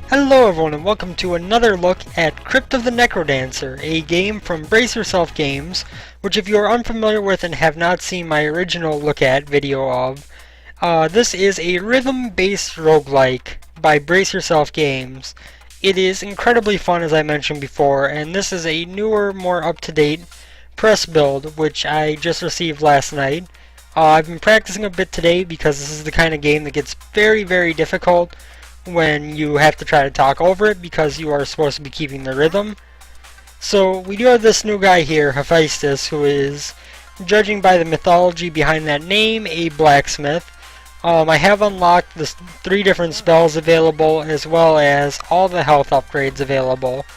Hello everyone and welcome to another look at Crypt of the NecroDancer, a game from Brace Yourself Games, which if you are unfamiliar with and have not seen my original look at video of, this is a rhythm-based roguelike by Brace Yourself Games. It is incredibly fun, as I mentioned before, and this is a newer, more up-to-date press build, which I just received last night. I've been practicing a bit today because this is the kind of game that gets very, very difficult when you have to try to talk over it because you are supposed to be keeping the rhythm. So we do have this new guy here, Hephaestus, who is, judging by the mythology behind that name, a blacksmith. I have unlocked the 3 different spells available as well as all the health upgrades available.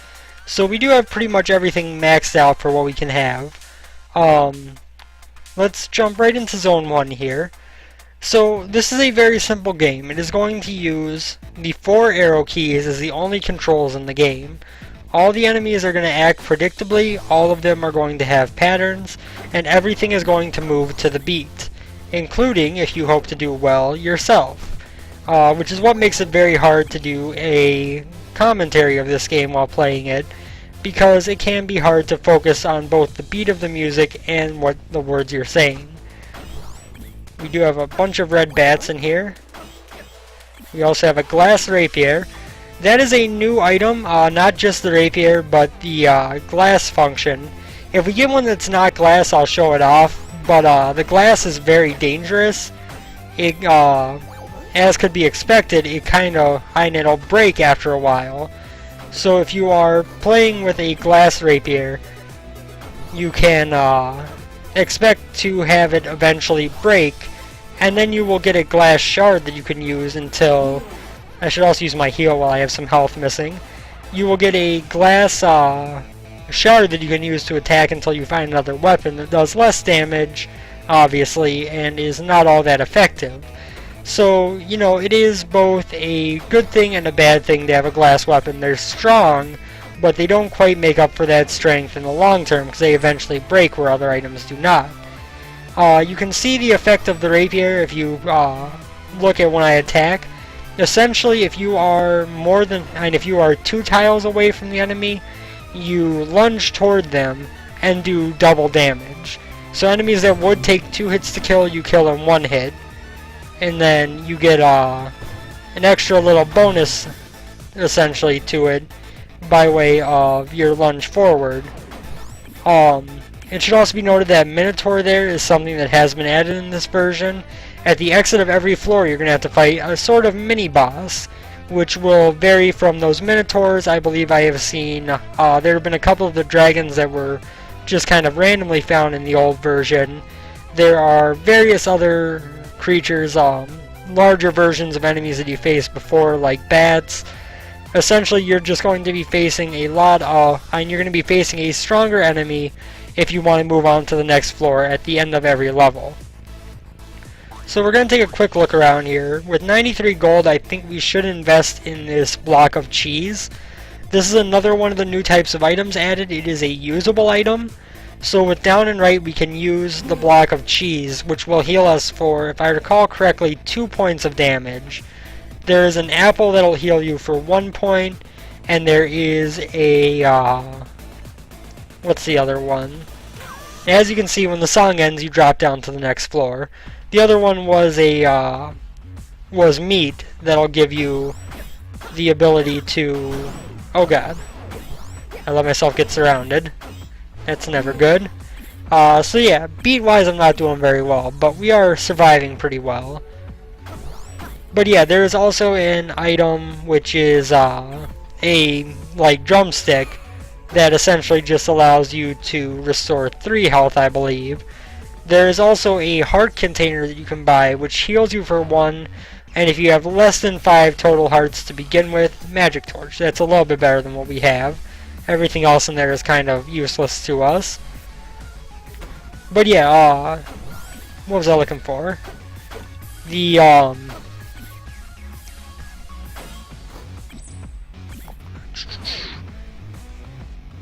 So we do have pretty much everything maxed out for what we can have. Let's jump right into Zone 1 here. So this is a very simple game. It is going to use the 4 arrow keys as the only controls in the game. All the enemies are going to act predictably, all of them are going to have patterns, and everything is going to move to the beat, including, if you hope to do well, yourself. Which is what makes it very hard to do a commentary of this game while playing it, because it can be hard to focus on both the beat of the music and what the words you're saying. We do have a bunch of red bats in here. We also have a glass rapier. That is a new item, not just the rapier, but the glass function. If we get one that's not glass, I'll show it off, but the glass is very dangerous. It, as could be expected, it'll break after a while. So if you are playing with a glass rapier, you can expect to have it eventually break, and then you will get a glass shard that you can use until... I should also use my heal while I have some health missing. You will get a glass shard that you can use to attack until you find another weapon that does less damage, obviously, and is not all that effective. So, you know, it is both a good thing and a bad thing to have a glass weapon. They're strong, but they don't quite make up for that strength in the long term because they eventually break where other items do not. You can see the effect of the rapier if you look at when I attack. Essentially, if you are if you are 2 tiles away from the enemy, you lunge toward them and do double damage. So enemies that would take 2 hits to kill, you kill in 1 hit. And then you get an extra little bonus, essentially, to it by way of your lunge forward. It should also be noted that Minotaur there is something that has been added in this version. At the exit of every floor, you're going to have to fight a sort of mini-boss, which will vary from those Minotaurs. I believe I have seen, there have been a couple of the dragons that were just kind of randomly found in the old version. There are various other creatures, larger versions of enemies that you faced before, like bats. Essentially, you're just going to be facing a lot of, and you're going to be facing a stronger enemy if you want to move on to the next floor at the end of every level. So we're going to take a quick look around here. With 93 gold, I think we should invest in this block of cheese. This is another one of the new types of items added. It is a usable item. So with down and right, we can use the block of cheese, which will heal us for, if I recall correctly, 2 points of damage. There is an apple that'll heal you for 1 point, and there is a, what's the other one? As you can see, when the song ends, you drop down to the next floor. The other one was was meat that'll give you the ability to, oh god, I let myself get surrounded. That's never good. So yeah, beat-wise I'm not doing very well, but we are surviving pretty well. But yeah, there is also an item which is a drumstick that essentially just allows you to restore 3 health, I believe. There is also a heart container that you can buy which heals you for 1, and if you have less than 5 total hearts to begin with, magic torch. That's a little bit better than what we have. Everything else in there is kind of useless to us. But yeah, what was I looking for? The,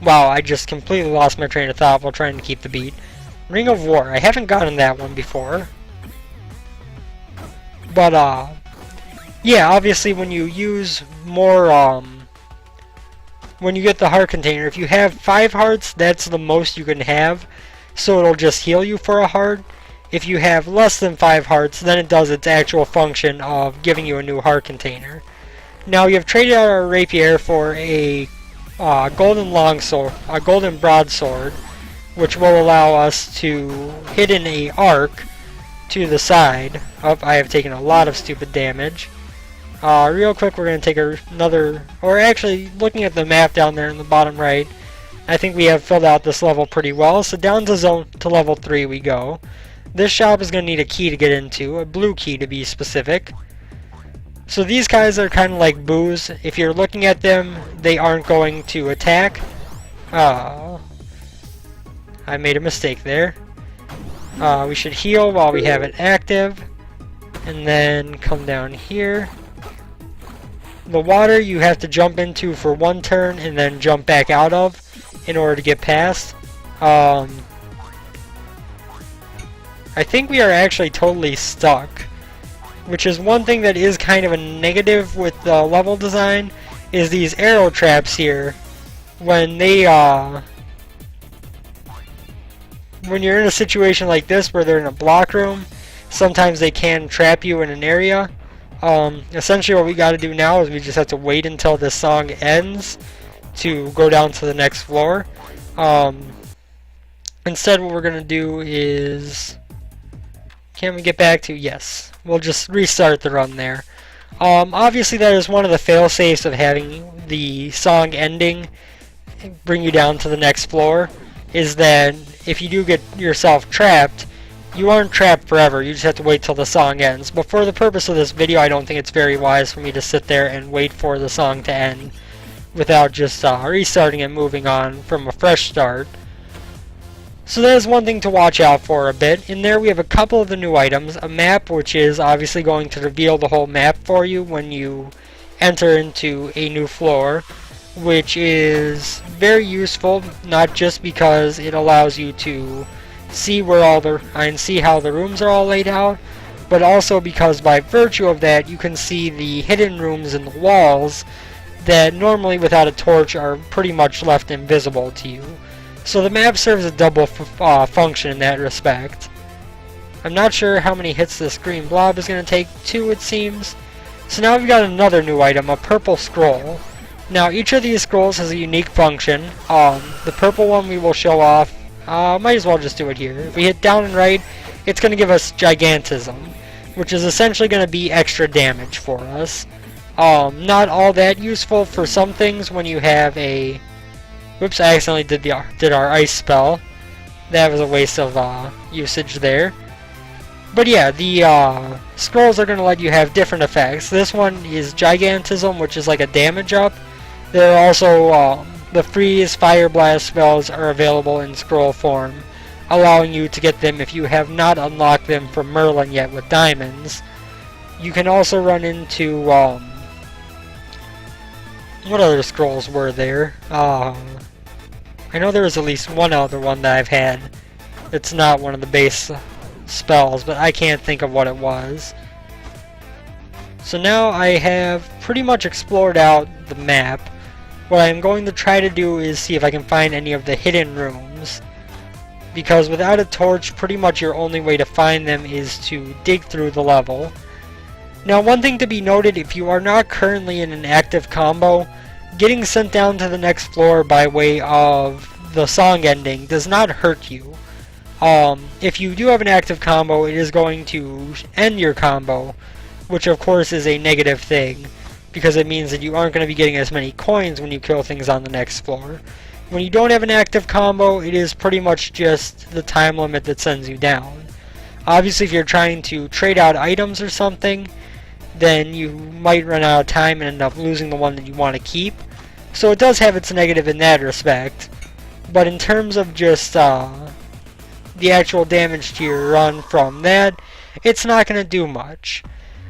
wow, I just completely lost my train of thought while trying to keep the beat. Ring of War. I haven't gotten that one before. But, Yeah, obviously when you use more, when you get the heart container, if you have 5 hearts, that's the most you can have, so it'll just heal you for a heart. If you have less than 5 hearts, then it does its actual function of giving you a new heart container. Now you have traded out our rapier for a golden longsword, a golden broadsword, which will allow us to hit in a arc to the side. Oh, I have taken a lot of stupid damage. Real quick, we're going to take another, or actually, looking at the map down there in the bottom right, I think we have filled out this level pretty well. So down to level 3 we go. This shop is going to need a key to get into, a blue key to be specific. So these guys are kind of like boos. If you're looking at them, they aren't going to attack. I made a mistake there. We should heal while we have it active, and then come down here. The water you have to jump into for 1 turn and then jump back out of in order to get past. I think we are actually totally stuck, which is one thing that is kind of a negative with the level design, is these arrow traps here. When they, when you're in a situation like this where they're in a block room, sometimes they can trap you in an area. Essentially what we gotta do now is we just have to wait until this song ends to go down to the next floor. Instead what we're gonna do is... Can we get back to... Yes. We'll just restart the run there. Obviously that is one of the fail-safes of having the song ending bring you down to the next floor, is that if you do get yourself trapped, you aren't trapped forever. You just have to wait till the song ends. But for the purpose of this video, I don't think it's very wise for me to sit there and wait for the song to end without just restarting and moving on from a fresh start. So that is one thing to watch out for a bit. In there we have a couple of the new items. A map, which is obviously going to reveal the whole map for you when you enter into a new floor, which is very useful, not just because it allows you to see where all the and see how the rooms are all laid out, but also because by virtue of that you can see the hidden rooms in the walls that normally without a torch are pretty much left invisible to you. So the map serves a double function in that respect. I'm not sure how many hits this green blob is going to take. 2 it seems. So now we've got another new item, a purple scroll. Now each of these scrolls has a unique function. The purple one we will show off. Might as well just do it here. If we hit down and right, it's going to give us Gigantism, which is essentially going to be extra damage for us. Not all that useful for some things when you have a... Whoops, I accidentally did our ice spell. That was a waste of usage there. But yeah, the scrolls are going to let you have different effects. This one is Gigantism, which is like a damage up. There are also the freeze, fire blast spells are available in scroll form, allowing you to get them if you have not unlocked them from Merlin yet with diamonds. You can also run into what other scrolls were there? I know there was at least one other one that I've had. It's not one of the base spells, but I can't think of what it was. So now I have pretty much explored out the map. What I'm going to try to do is see if I can find any of the hidden rooms, because without a torch, pretty much your only way to find them is to dig through the level. Now, one thing to be noted, if you are not currently in an active combo, getting sent down to the next floor by way of the song ending does not hurt you. If you do have an active combo, it is going to end your combo, which of course is a negative thing, because it means that you aren't going to be getting as many coins when you kill things on the next floor. When you don't have an active combo, it is pretty much just the time limit that sends you down. Obviously, if you're trying to trade out items or something, then you might run out of time and end up losing the one that you want to keep. So it does have its negative in that respect. But in terms of just the actual damage to your run from that, it's not going to do much.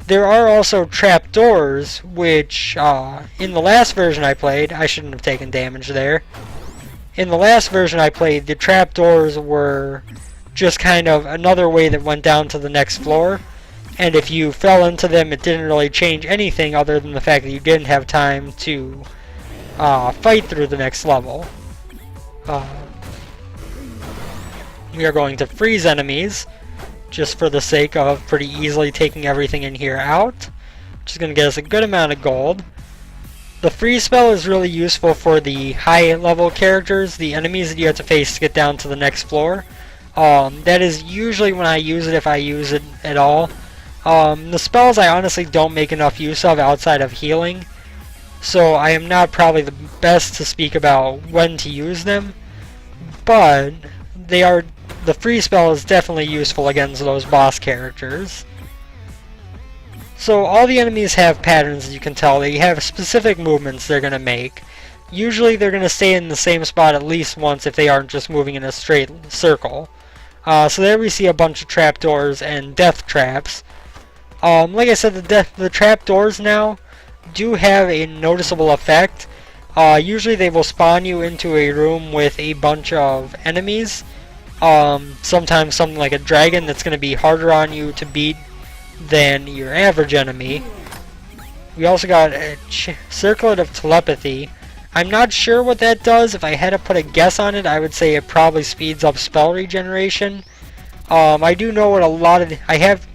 There are also trapdoors, which in the last version I played, I shouldn't have taken damage there. In the last version I played, the trapdoors were just kind of another way that went down to the next floor. and if you fell into them, it didn't really change anything other than the fact that you didn't have time to fight through the next level. We are going to freeze enemies, just for the sake of pretty easily taking everything in here out, which is going to get us a good amount of gold. The freeze spell is really useful for the high level characters, the enemies that you have to face to get down to the next floor. That is usually when I use it, if I use it at all. The spells I honestly don't make enough use of outside of healing, so I am not probably the best to speak about when to use them, but the free spell is definitely useful against those boss characters. So all the enemies have patterns, as you can tell. They have specific movements they're going to make. Usually they're going to stay in the same spot at least once if they aren't just moving in a straight circle. So there we see a bunch of trapdoors and death traps. Like I said, the trapdoors now do have a noticeable effect. Usually they will spawn you into a room with a bunch of enemies. Sometimes something like a dragon that's going to be harder on you to beat than your average enemy. We also got a circlet of telepathy. I'm not sure what that does. If I had to put a guess on it, I would say it probably speeds up spell regeneration. I do know what I have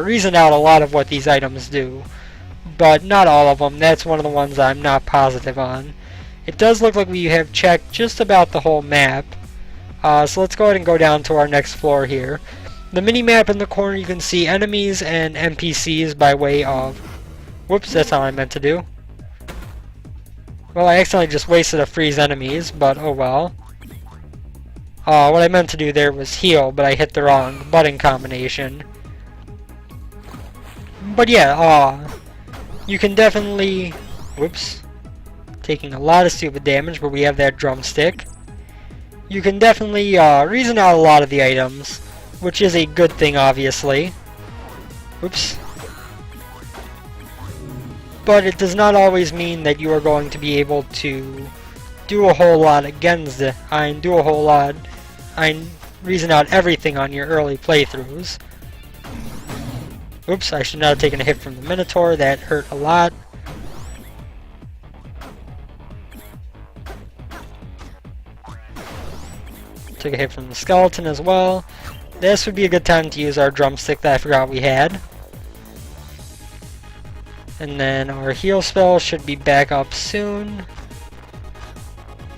reasoned out a lot of what these items do, but not all of them. That's one of the ones I'm not positive on. It does look like we have checked just about the whole map. So let's go ahead and go down to our next floor here. The mini-map in the corner, you can see enemies and NPCs by way of... Whoops, that's not what I meant to do. Well, I accidentally just wasted a freeze enemies, but oh well. What I meant to do there was heal, but I hit the wrong button combination. But yeah, you can definitely... Whoops. Taking a lot of stupid damage, but we have that drumstick. You can definitely reason out a lot of the items, which is a good thing, obviously. Oops. But it does not always mean that you are going to be able to do a whole lot against it. Reason out everything on your early playthroughs. Oops, I should not have taken a hit from the Minotaur. That hurt a lot. Took a hit from the skeleton as well. This would be a good time to use our drumstick that I forgot we had. And then our heal spell should be back up soon.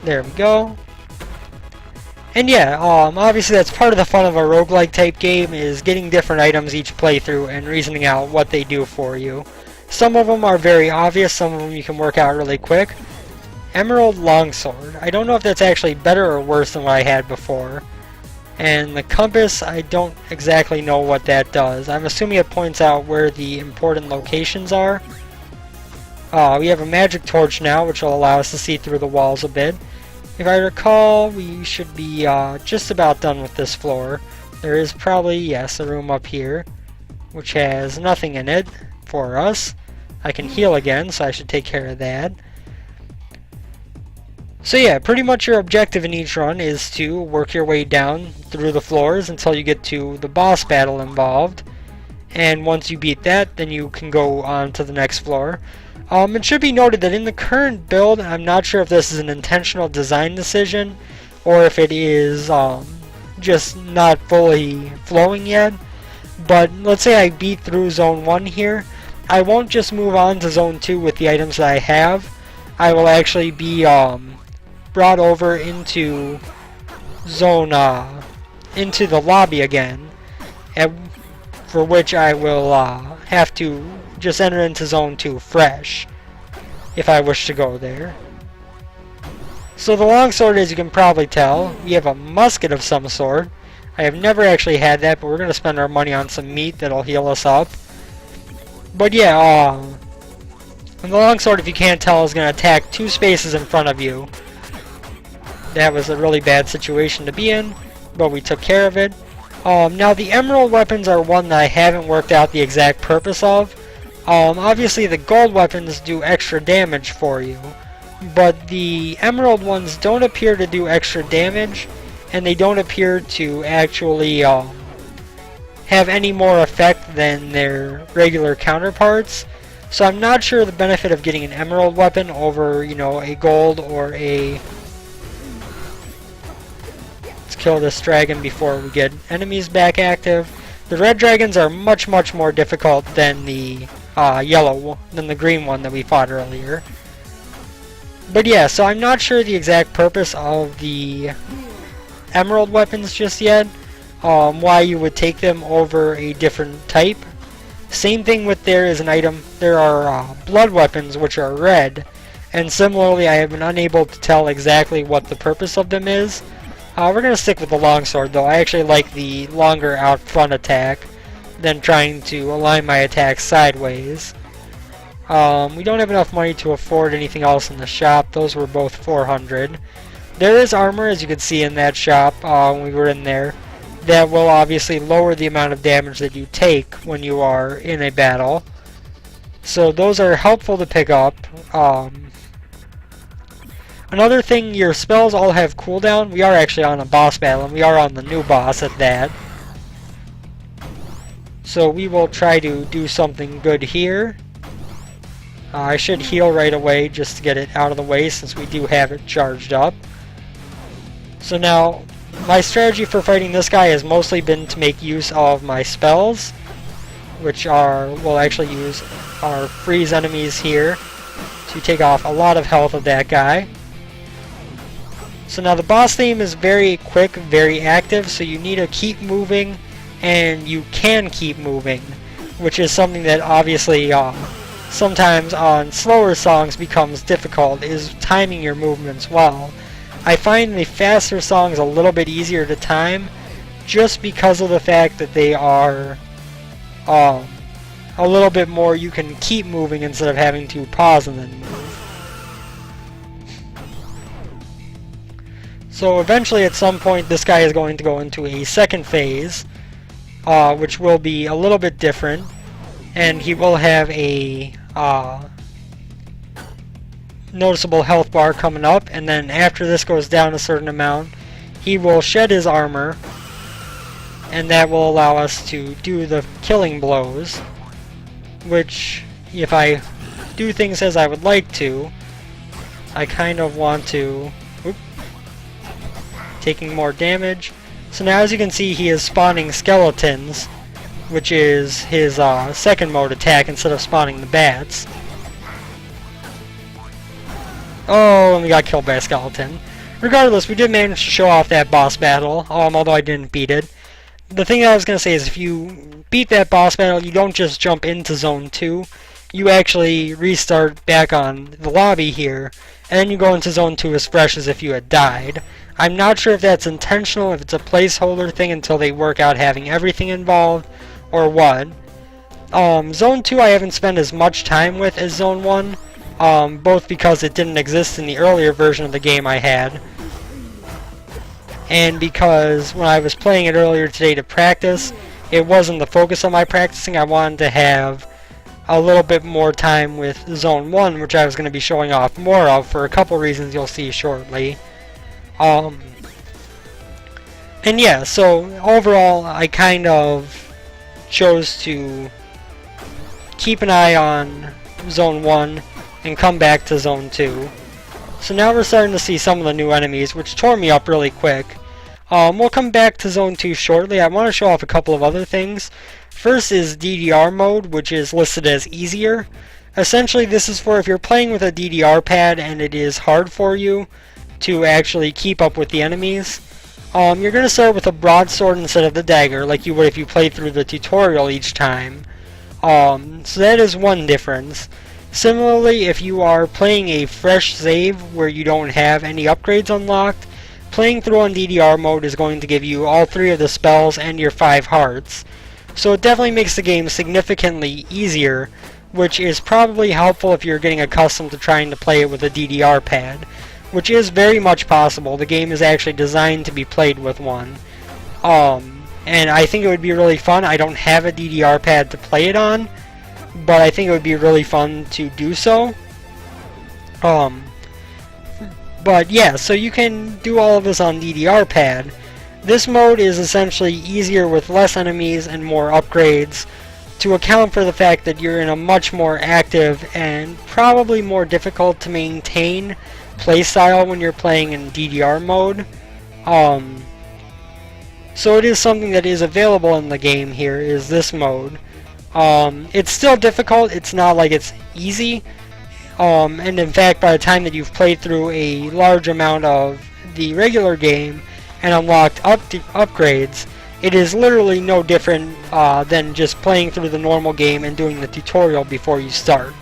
There we go. And yeah, obviously that's part of the fun of a roguelike type game, is getting different items each playthrough and reasoning out what they do for you. Some of them are very obvious, some of them you can work out really quick. Emerald Longsword. I don't know if that's actually better or worse than what I had before. And the compass, I don't exactly know what that does. I'm assuming it points out where the important locations are. We have a magic torch now, which will allow us to see through the walls a bit. If I recall, we should be just about done with this floor. There is probably, yes, a room up here, which has nothing in it for us. I can heal again, so I should take care of that. So yeah, pretty much your objective in each run is to work your way down through the floors until you get to the boss battle involved. And once you beat that, then you can go on to the next floor. It should be noted that in the current build, I'm not sure if this is an intentional design decision or if it is just not fully flowing yet. But let's say I beat through Zone 1 here. I won't just move on to Zone 2 with the items that I have. I will actually be brought over into into the lobby again, for which I will have to just enter into Zone 2 fresh if I wish to go there. So the longsword, as you can probably tell, we have a musket of some sort. I have never actually had that, but we're going to spend our money on some meat that'll heal us up. But yeah, and the longsword, if you can't tell, is going to attack 2 spaces in front of you. That was a really bad situation to be in, but we took care of it. Now the emerald weapons are one that I haven't worked out the exact purpose of. Obviously the gold weapons do extra damage for you, but the emerald ones don't appear to do extra damage, and they don't appear to actually have any more effect than their regular counterparts. So I'm not sure the benefit of getting an emerald weapon over, you know, a gold or a... Let's kill this dragon before we get enemies back active. The red dragons are much more difficult than the than the green one that we fought earlier. But yeah, so I'm not sure the exact purpose of the emerald weapons just yet. Why you would take them over a different type. Same thing with there is an item. There are blood weapons which are red, and similarly I have been unable to tell exactly what the purpose of them is. We're going to stick with the longsword though. I actually like the longer out front attack than trying to align my attacks sideways. We don't have enough money to afford anything else in the shop. Those were both 400. There is armor, as you can see in that shop when we were in there, that will obviously lower the amount of damage that you take when you are in a battle. So those are helpful to pick up. Another thing, your spells all have cooldown. We are actually on a boss battle, and we are on the new boss at that. So we will try to do something good here. I should heal right away just to get it out of the way since we do have it charged up. So now, my strategy for fighting this guy has mostly been to make use of my spells, which will actually use our freeze enemies here to take off a lot of health of that guy. So now the boss theme is very quick, very active, so you need to keep moving, and you can keep moving, which is something that obviously sometimes on slower songs becomes difficult, is timing your movements well. I find the faster songs a little bit easier to time, just because of the fact that they are a little bit more, you can keep moving instead of having to pause and then move. So eventually at some point this guy is going to go into a second phase, which will be a little bit different, and he will have a noticeable health bar coming up, and then after this goes down a certain amount, he will shed his armor, and that will allow us to do the killing blows, which if I do things as I would like to, I kind of want to... taking more damage. So now as you can see he is spawning skeletons, which is his second mode attack instead of spawning the bats. Oh, and we got killed by a skeleton. Regardless, we did manage to show off that boss battle, although I didn't beat it. The thing that I was going to say is if you beat that boss battle, you don't just jump into Zone 2. You actually restart back on the lobby here, and then you go into Zone 2 as fresh as if you had died. I'm not sure if that's intentional, if it's a placeholder thing until they work out having everything involved, or what. Zone 2 I haven't spent as much time with as Zone 1, both because it didn't exist in the earlier version of the game I had, and because when I was playing it earlier today to practice, it wasn't the focus of my practicing. I wanted to have a little bit more time with Zone 1, which I was going to be showing off more of for a couple reasons you'll see shortly. And yeah, so overall I kind of chose to keep an eye on Zone 1 and come back to Zone 2. So now we're starting to see some of the new enemies, which tore me up really quick. We'll come back to Zone 2 shortly. I want to show off a couple of other things. First is DDR mode, which is listed as easier. Essentially this is for if you're playing with a DDR pad and it is hard for you to actually keep up with the enemies. You're going to start with a broadsword instead of the dagger, like you would if you played through the tutorial each time. So that is one difference. Similarly, if you are playing a fresh save where you don't have any upgrades unlocked, playing through on DDR mode is going to give you all 3 of the spells and your 5 hearts. So it definitely makes the game significantly easier, which is probably helpful if you're getting accustomed to trying to play it with a DDR pad, which is very much possible. The game is actually designed to be played with one. And I think it would be really fun. I don't have a DDR pad to play it on, but I think it would be really fun to do so. But yeah, so you can do all of this on DDR pad. This mode is essentially easier with less enemies and more upgrades to account for the fact that you're in a much more active and probably more difficult to maintain playstyle when you're playing in DDR mode. So it is something that is available in the game here, is this mode. It's still difficult, it's not like it's easy, and in fact by the time that you've played through a large amount of the regular game and unlocked upgrades, it is literally no different than just playing through the normal game and doing the tutorial before you start,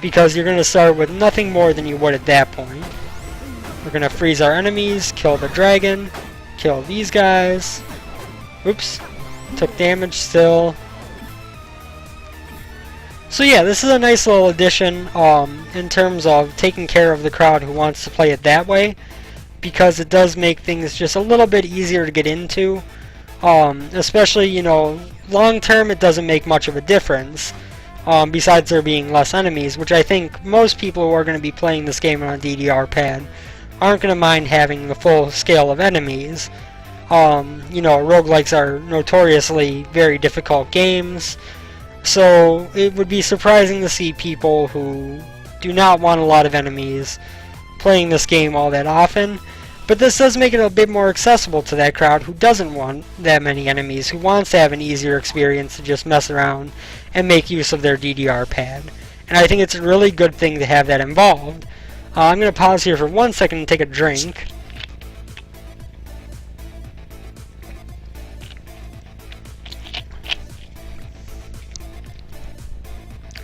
because you're going to start with nothing more than you would at that point. We're going to freeze our enemies, kill the dragon, kill these guys. Oops, took damage still. So yeah, this is a nice little addition in terms of taking care of the crowd who wants to play it that way, because it does make things just a little bit easier to get into. Especially, you know, long term it doesn't make much of a difference, besides there being less enemies, which I think most people who are going to be playing this game on a DDR pad aren't going to mind having the full scale of enemies. You know, roguelikes are notoriously very difficult games, so it would be surprising to see people who do not want a lot of enemies playing this game all that often. But this does make it a bit more accessible to that crowd who doesn't want that many enemies, who wants to have an easier experience to just mess around and make use of their DDR pad. And I think it's a really good thing to have that involved. I'm going to pause here for 1 second and take a drink.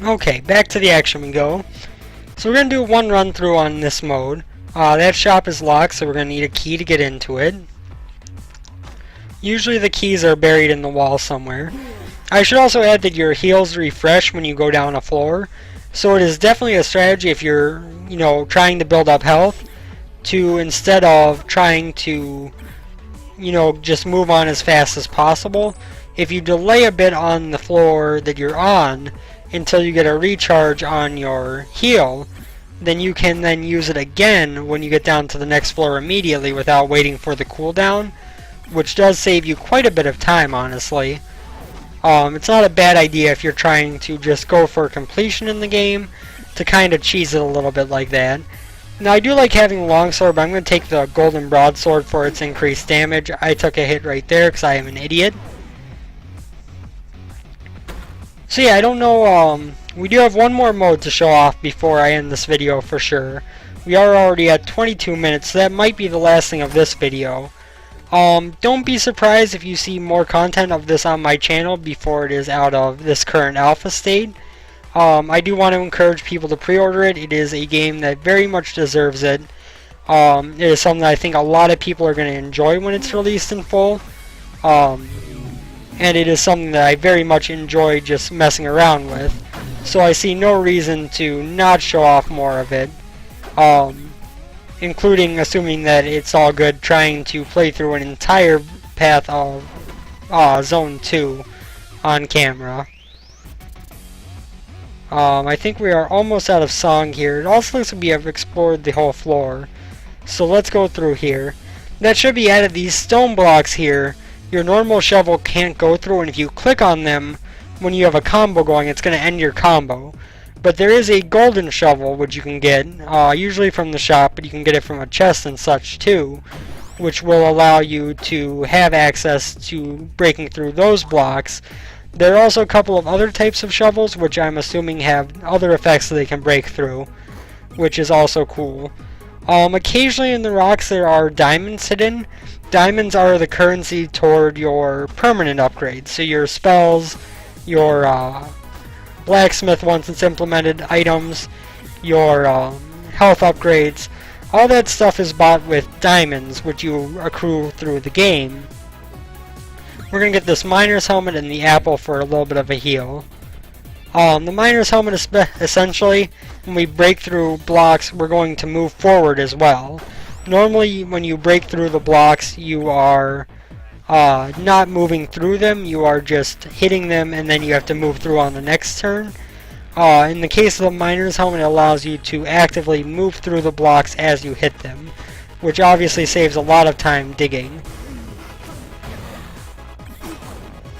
Okay, back to the action we go. So we're going to do one run through on this mode. That shop is locked, so we're going to need a key to get into it. Usually the keys are buried in the wall somewhere. I should also add that your heals refresh when you go down a floor, so it is definitely a strategy if you're, you know, trying to build up health, to instead of trying to, you know, just move on as fast as possible, if you delay a bit on the floor that you're on until you get a recharge on your heal, then you can then use it again when you get down to the next floor immediately without waiting for the cooldown, which does save you quite a bit of time, honestly. It's not a bad idea if you're trying to just go for completion in the game, to kind of cheese it a little bit like that. Now I do like having a longsword, but I'm going to take the golden broadsword for its increased damage. I took a hit right there because I am an idiot. So yeah, I don't know, we do have one more mode to show off before I end this video for sure. We are already at 22 minutes, so that might be the last thing of this video. Don't be surprised if you see more content of this on my channel before it is out of this current alpha state. I do want to encourage people to pre-order it. It is a game that very much deserves it. It is something that I think a lot of people are going to enjoy when it's released in full. And it is something that I very much enjoy just messing around with. So I see no reason to not show off more of it. Including assuming that it's all good trying to play through an entire path of Zone 2 on camera. I think we are almost out of song here. It also looks like we have explored the whole floor. So let's go through here. That should be added. These stone blocks here, your normal shovel can't go through, and if you click on them when you have a combo going, it's going to end your combo. But there is a golden shovel which you can get, usually from the shop, but you can get it from a chest and such too, which will allow you to have access to breaking through those blocks. There are also a couple of other types of shovels which I'm assuming have other effects that they can break through, which is also cool. Occasionally in the rocks there are diamonds hidden. Diamonds are the currency toward your permanent upgrades, so your spells, your blacksmith once it's implemented items, your health upgrades, all that stuff is bought with diamonds which you accrue through the game. We're going to get this miner's helmet and the apple for a little bit of a heal. The miner's helmet is essentially, when we break through blocks, we're going to move forward as well. Normally when you break through the blocks you are not moving through them, you are just hitting them and then you have to move through on the next turn. In the case of the miner's helmet, it allows you to actively move through the blocks as you hit them, which obviously saves a lot of time digging.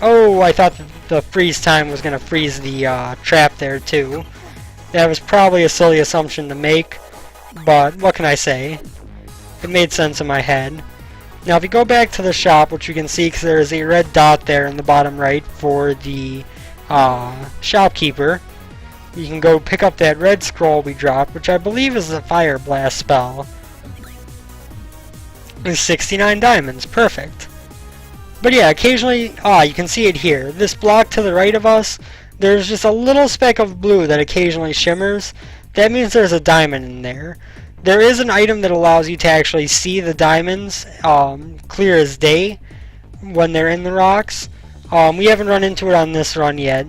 Oh, I thought the freeze time was going to freeze the trap there too. That was probably a silly assumption to make, but what can I say? It made sense in my head. Now if you go back to the shop, which you can see because there is a red dot there in the bottom right for the shopkeeper, you can go pick up that red scroll we dropped, which I believe is a fire blast spell. It's 69 diamonds, perfect. But yeah, occasionally, you can see it here. This block to the right of us, there's just a little speck of blue that occasionally shimmers. That means there's a diamond in there. There is an item that allows you to actually see the diamonds clear as day when they're in the rocks. We haven't run into it on this run yet,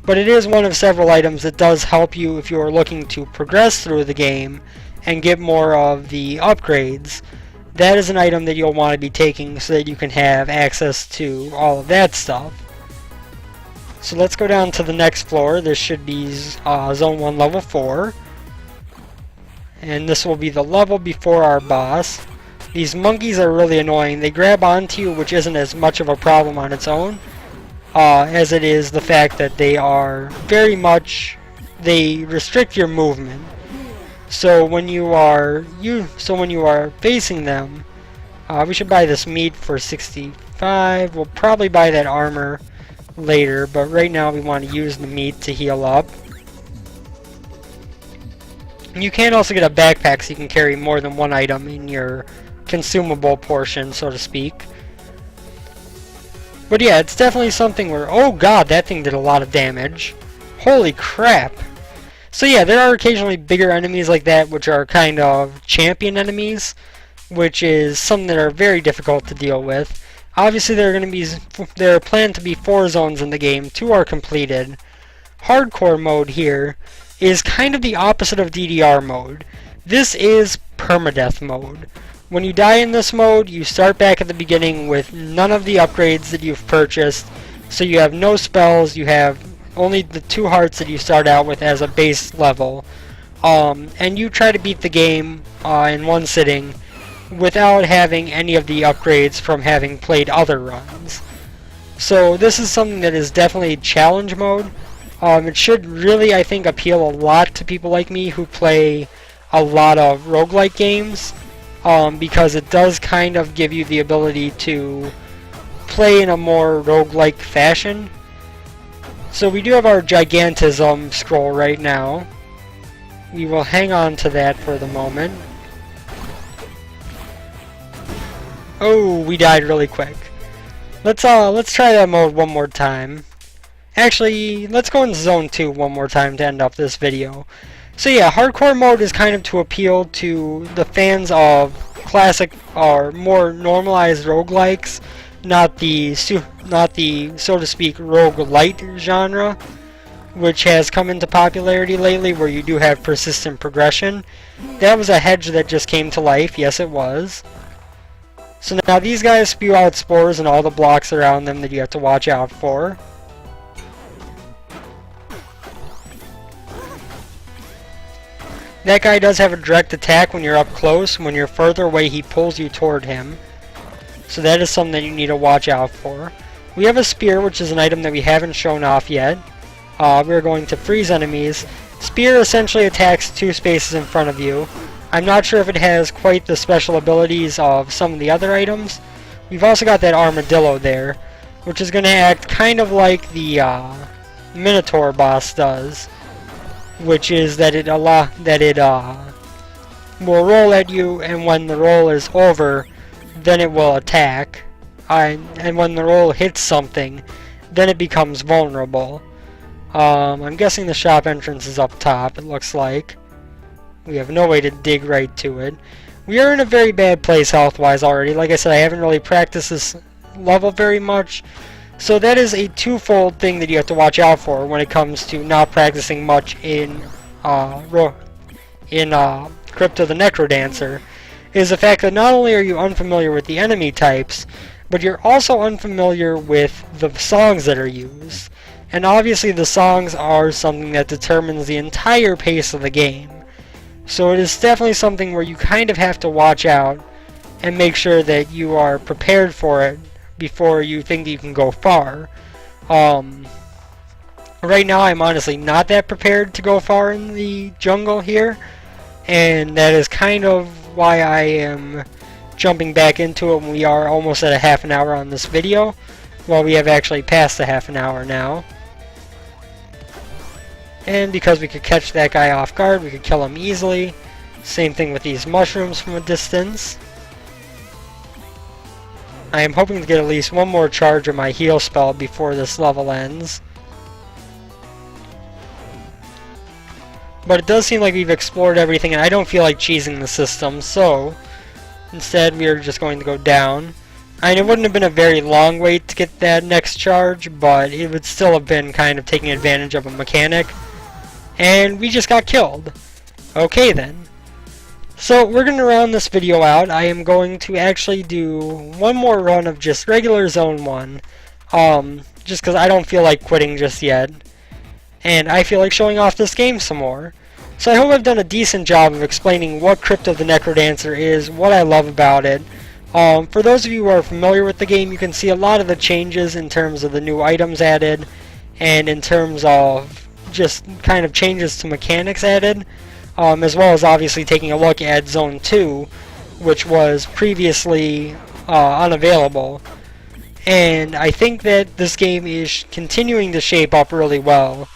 but it is one of several items that does help you if you are looking to progress through the game and get more of the upgrades. That is an item that you'll want to be taking so that you can have access to all of that stuff. So let's go down to the next floor. This should be Zone 1 Level 4. And this will be the level before our boss. These monkeys are really annoying. They grab onto you, which isn't as much of a problem on its own, as it is the fact that they are very much, they restrict your movement. So when you are facing them, we should buy this meat for 65. We'll probably buy that armor later, but right now we want to use the meat to heal up. You can also get a backpack so you can carry more than one item in your consumable portion, so to speak. But yeah, it's definitely something where, oh god, that thing did a lot of damage. Holy crap. So yeah, there are occasionally bigger enemies like that, which are kind of champion enemies, which is something that are very difficult to deal with. Obviously there are planned to be 4 zones in the game. 2 are completed. Hardcore mode here is kind of the opposite of DDR mode. This is permadeath mode. When you die in this mode, you start back at the beginning with none of the upgrades that you've purchased, so you have no spells, you have only the 2 hearts that you start out with as a base level, and you try to beat the game in one sitting without having any of the upgrades from having played other runs. So this is something that is definitely challenge mode. It should really, I think, appeal a lot to people like me who play a lot of roguelike games, because it does kind of give you the ability to play in a more roguelike fashion. So we do have our Gigantism scroll right now. We will hang on to that for the moment. Oh, we died really quick. Let's try that mode one more time. Actually, let's go in Zone 2 one more time to end up this video. So yeah, hardcore mode is kind of to appeal to the fans of classic or more normalized roguelikes, not the so to speak roguelite genre, which has come into popularity lately, where you do have persistent progression. That was a hedge that just came to life. Yes, it was. So now these guys spew out spores and all the blocks around them that you have to watch out for. That guy does have a direct attack when you're up close. When you're further away, he pulls you toward him. So that is something that you need to watch out for. We have a spear, which is an item that we haven't shown off yet. We're going to freeze enemies. Spear essentially attacks 2 spaces in front of you. I'm not sure if it has quite the special abilities of some of the other items. We've also got that armadillo there, which is going to act kind of like the Minotaur boss does, which is that it will roll at you, and when the roll is over, then it will attack. And when the roll hits something, then it becomes vulnerable. I'm guessing the shop entrance is up top, it looks like. We have no way to dig right to it. We are in a very bad place health-wise already. Like I said, I haven't really practiced this level very much. So that is a twofold thing that you have to watch out for when it comes to not practicing much in Crypt of the NecroDancer, is the fact that not only are you unfamiliar with the enemy types, but you're also unfamiliar with the songs that are used. And obviously the songs are something that determines the entire pace of the game. So it is definitely something where you kind of have to watch out and make sure that you are prepared for it before you think that you can go far. Right now I'm honestly not that prepared to go far in the jungle here, and that is kind of why I am jumping back into it when we are almost at a half an hour on this video. Well, we have actually passed the half an hour now. And because we could catch that guy off guard, we could kill him easily. Same thing with these mushrooms from a distance. I am hoping to get at least one more charge of my heal spell before this level ends. But it does seem like we've explored everything, and I don't feel like cheesing the system, so instead we are just going to go down. I mean, it wouldn't have been a very long wait to get that next charge, but it would still have been kind of taking advantage of a mechanic. And we just got killed. Okay then. So we're going to round this video out. I am going to actually do one more run of just regular Zone 1. Just because I don't feel like quitting just yet. And I feel like showing off this game some more. So I hope I've done a decent job of explaining what Crypt of the NecroDancer is, what I love about it. For those of you who are familiar with the game, you can see a lot of the changes in terms of the new items added, and in terms of just kind of changes to mechanics added, as well as obviously taking a look at Zone 2, which was previously unavailable. And I think that this game is continuing to shape up really well.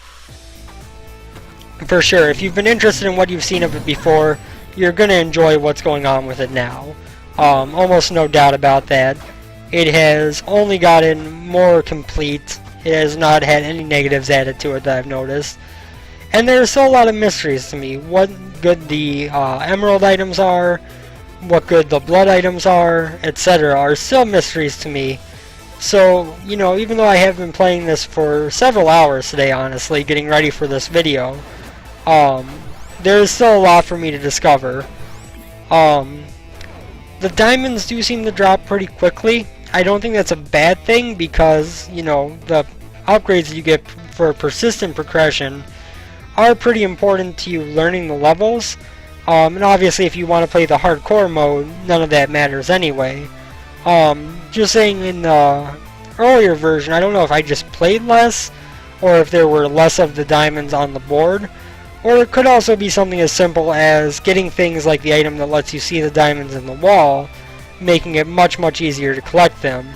For sure, if you've been interested in what you've seen of it before, you're going to enjoy what's going on with it now. Almost no doubt about that. It has only gotten more complete. It has not had any negatives added to it that I've noticed. And there are still a lot of mysteries to me. What good the emerald items are, what good the blood items are, etc. are still mysteries to me. So, you know, even though I have been playing this for several hours today, honestly, getting ready for this video, there is still a lot for me to discover. The diamonds do seem to drop pretty quickly. I don't think that's a bad thing because, you know, the upgrades you get for persistent progression are pretty important to you learning the levels. And obviously if you want to play the hardcore mode, none of that matters anyway. Just saying, in the earlier version, I don't know if I just played less, or if there were less of the diamonds on the board. Or it could also be something as simple as getting things like the item that lets you see the diamonds in the wall, making it much, much easier to collect them.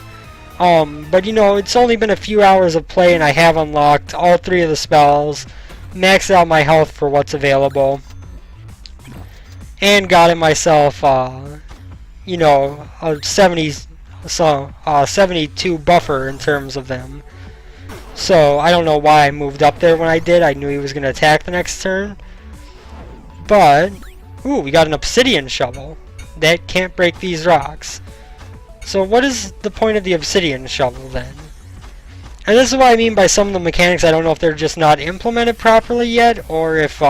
But you know, it's only been a few hours of play and I have unlocked all 3 of the spells, maxed out my health for what's available, and gotten myself, you know, a 72 buffer in terms of them. So, I don't know why I moved up there when I did. I knew he was going to attack the next turn. But, ooh, we got an obsidian shovel. That can't break these rocks. So what is the point of the obsidian shovel then? And this is what I mean by some of the mechanics. I don't know if they're just not implemented properly yet, or if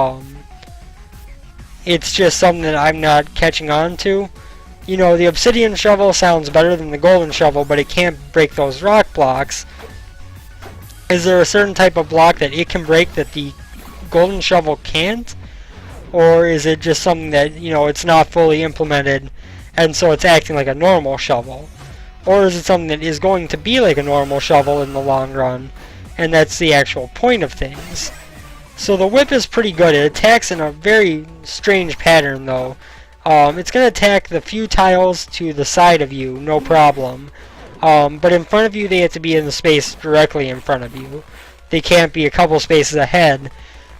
it's just something that I'm not catching on to. You know, the obsidian shovel sounds better than the golden shovel, but it can't break those rock blocks. Is there a certain type of block that it can break that the golden shovel can't? Or is it just something that, you know, it's not fully implemented and so it's acting like a normal shovel? Or is it something that is going to be like a normal shovel in the long run, and that's the actual point of things? So the whip is pretty good. It attacks in a very strange pattern though. It's going to attack the few tiles to the side of you, no problem. But in front of you, they have to be in the space directly in front of you. They can't be a couple spaces ahead,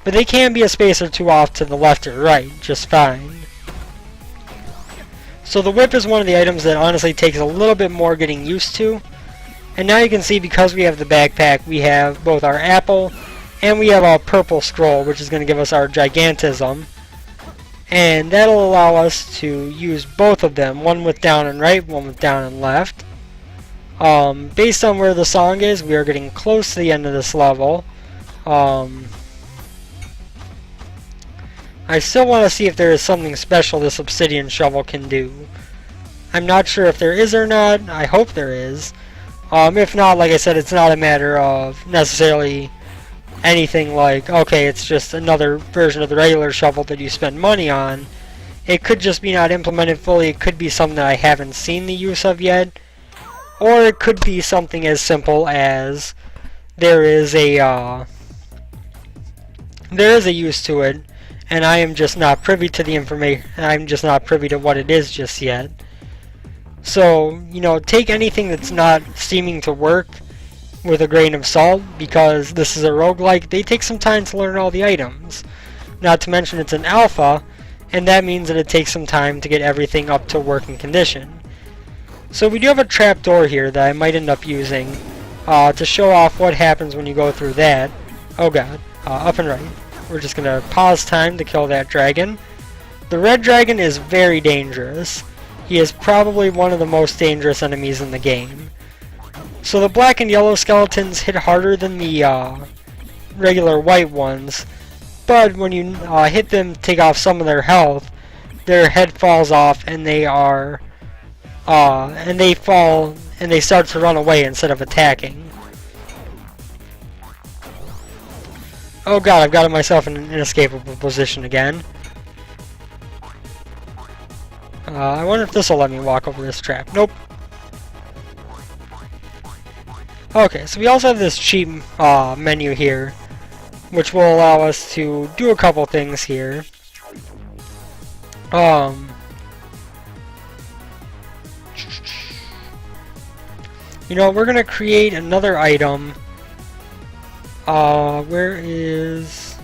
but they can be a space or two off to the left or right, just fine. So the whip is one of the items that honestly takes a little bit more getting used to. And now you can see, because we have the backpack, we have both our apple and we have a purple scroll, which is going to give us our gigantism. And that'll allow us to use both of them, one with down and right, one with down and left. Based on where the song is, we are getting close to the end of this level. I still want to see if there is something special this obsidian shovel can do. I'm not sure if there is or not. I hope there is. If not, like I said, it's not a matter of necessarily anything like, okay, it's just another version of the regular shovel that you spend money on. It could just be not implemented fully. It could be something that I haven't seen the use of yet. Or it could be something as simple as there is a use to it, and I am just not privy to the information. I'm just not privy to what it is just yet. So, you know, take anything that's not seeming to work with a grain of salt, because this is a roguelike. They take some time to learn all the items. Not to mention it's an alpha, and that means that it takes some time to get everything up to working condition. So we do have a trapdoor here that I might end up using to show off what happens when you go through that. Oh god, up and right. We're just going to pause time to kill that dragon. The red dragon is very dangerous. He is probably one of the most dangerous enemies in the game. So the black and yellow skeletons hit harder than the regular white ones, but when you hit them, take off some of their health, their head falls off and they are and they fall and they start to run away instead of attacking. Oh god, I've got myself in an inescapable position again. I wonder if this will let me walk over this trap. Nope. Okay, so we also have this cheat menu here, which will allow us to do a couple things here. You know, we're gonna create another item. Where is...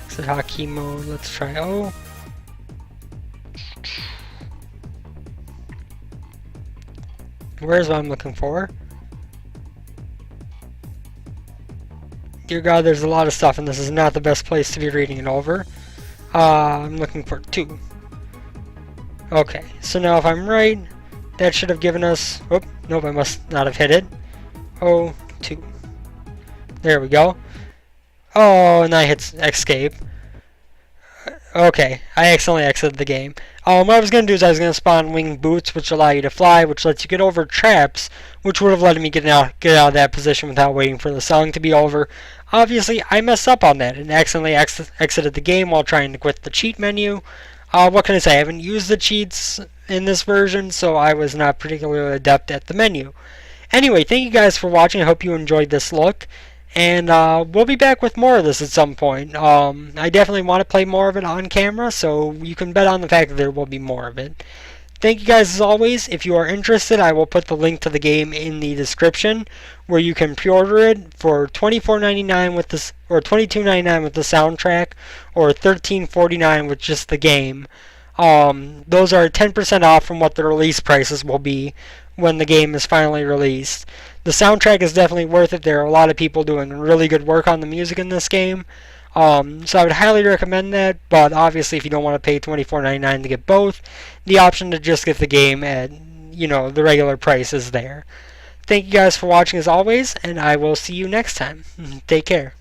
Exit hotkey mode, let's try O. Where's what I'm looking for? Dear God, there's a lot of stuff, and this is not the best place to be reading it over. I'm looking for 2. Okay, so now if I'm right, that should have given us... Oh, nope, I must not have hit it. Oh, 2. There we go. Oh, and I hit escape. Okay, I accidentally exited the game. What I was going to do is I was going to spawn winged boots, which allow you to fly, which lets you get over traps, which would have let me get out of that position without waiting for the song to be over. Obviously, I messed up on that and accidentally exited the game while trying to quit the cheat menu. What can I say? I haven't used the cheats in this version, so I was not particularly adept at the menu. Anyway, thank you guys for watching. I hope you enjoyed this look. And we'll be back with more of this at some point. I definitely want to play more of it on camera, so you can bet on the fact that there will be more of it. Thank you guys as always. If you are interested, I will put the link to the game in the description, where you can pre-order it for $24.99 with this, or $22.99 with the soundtrack, or $13.49 with just the game. Those are 10% off from what the release prices will be when the game is finally released. The soundtrack is definitely worth it. There are a lot of people doing really good work on the music in this game. So I would highly recommend that, but obviously if you don't want to pay $24.99 to get both, the option to just get the game at, you know, the regular price is there. Thank you guys for watching as always, and I will see you next time. Take care.